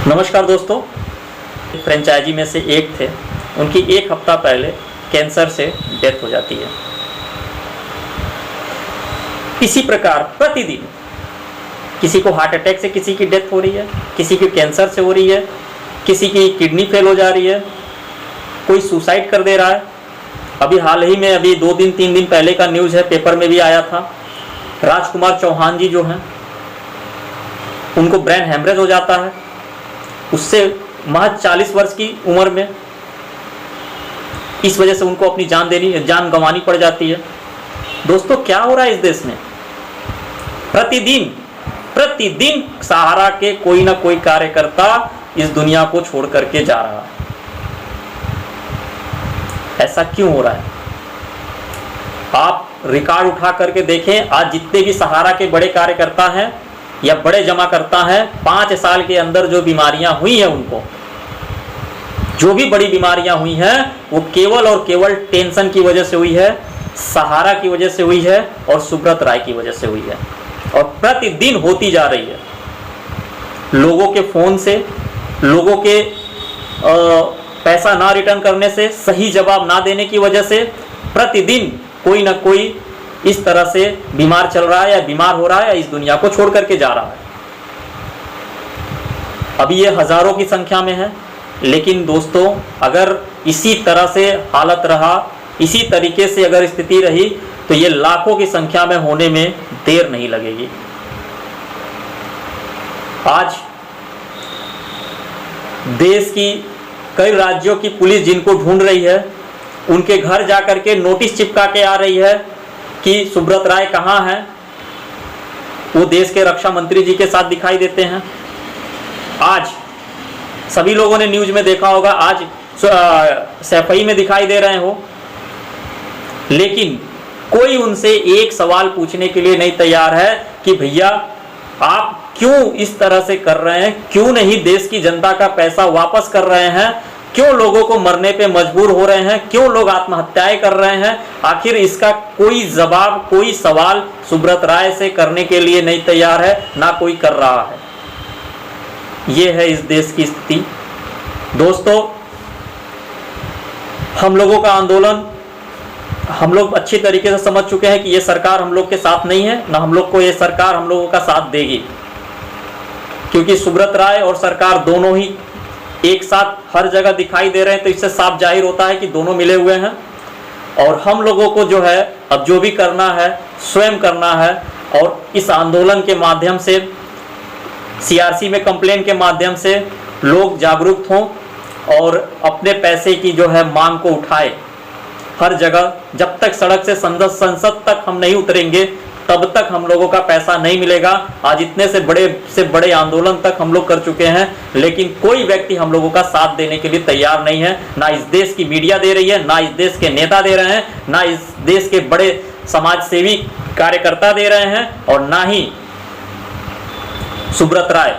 नमस्कार दोस्तों, फ्रेंचाइजी में से एक थे, उनकी एक हफ्ता पहले कैंसर से डेथ हो जाती है। इसी प्रकार प्रतिदिन किसी को हार्ट अटैक से किसी की डेथ हो रही है, किसी की कैंसर से हो रही है, किसी की किडनी फेल हो जा रही है, कोई सुसाइड कर दे रहा है। अभी हाल ही में 2-3 दिन पहले का न्यूज़ है, पेपर में भी आया था। राजकुमार चौहान जी जो हैं, उनको ब्रेन हेमरेज हो जाता है, उससे महज 40 वर्ष की उम्र में। इस वजह से उनको अपनी जान गंवानी पड़ जाती है। दोस्तों, क्या हो रहा है इस देश में? प्रतिदिन सहारा के कोई ना कोई कार्यकर्ता इस दुनिया को छोड़ करके जा रहा है। ऐसा क्यों हो रहा है? आप रिकॉर्ड उठा करके देखें, आज जितने भी सहारा के बड़े कार्यकर्ता हैं या बड़े जमा करता है, 5 साल के अंदर जो बीमारियां हुई हैं, उनको जो भी बड़ी बीमारियां हुई हैं, वो केवल और केवल टेंशन की वजह से हुई है, सहारा की वजह से हुई है और सुब्रत राय की वजह से हुई है। और प्रतिदिन होती जा रही है। लोगों के फोन से, लोगों के पैसा ना रिटर्न करने से, सही जवाब ना देने की वजह से प्रतिदिन कोई ना कोई इस तरह से बीमार चल रहा है या बीमार हो रहा है या इस दुनिया को छोड़ करके जा रहा है। अभी ये हजारों की संख्या में है, लेकिन दोस्तों, अगर इसी तरह से हालत रहा, इसी तरीके से अगर स्थिति रही, तो ये लाखों की संख्या में होने में देर नहीं लगेगी। आज देश की कई राज्यों की पुलिस जिनको ढूंढ रही है, उनके घर जाकर के नोटिस चिपका के आ रही है कि सुब्रत राय कहाँ है। वो देश के रक्षा मंत्री जी के साथ दिखाई देते हैं। आज सभी लोगों ने न्यूज में देखा होगा, आज सफाई में दिखाई दे रहे हो, लेकिन कोई उनसे एक सवाल पूछने के लिए नहीं तैयार है कि भैया आप क्यों इस तरह से कर रहे हैं, क्यों नहीं देश की जनता का पैसा वापस कर रहे हैं, क्यों लोगों को मरने पे मजबूर हो रहे हैं, क्यों लोग आत्महत्याएं कर रहे हैं। आखिर इसका कोई जवाब, कोई सवाल सुब्रत राय से करने के लिए नहीं तैयार है, ना कोई कर रहा है। ये है इस देश की स्थिति। दोस्तों, हम लोगों का आंदोलन हम लोग अच्छी तरीके से समझ चुके हैं कि ये सरकार हम लोग के साथ नहीं है, ना हम लोग को ये सरकार हम लोगों का साथ देगी, क्योंकि सुब्रत राय और सरकार दोनों ही एक साथ हर जगह दिखाई दे रहे हैं। तो इससे साफ जाहिर होता है कि दोनों मिले हुए हैं। और हम लोगों को जो है, अब जो भी करना है स्वयं करना है, और इस आंदोलन के माध्यम से, सीआरसी में कंप्लेन के माध्यम से लोग जागरूक हों और अपने पैसे की जो है मांग को उठाए। हर जगह, जब तक सड़क से संसद तक हम नहीं उतरेंगे, तब तक हम लोगों का पैसा नहीं मिलेगा। आज इतने से बड़े आंदोलन तक हम लोग कर चुके हैं, लेकिन कोई व्यक्ति हम लोगों का साथ देने के लिए तैयार नहीं है। ना इस देश की मीडिया दे रही है, ना इस देश के नेता दे रहे हैं, ना इस देश के बड़े समाज सेवी कार्यकर्ता दे रहे हैं, और ना ही सुब्रत राय।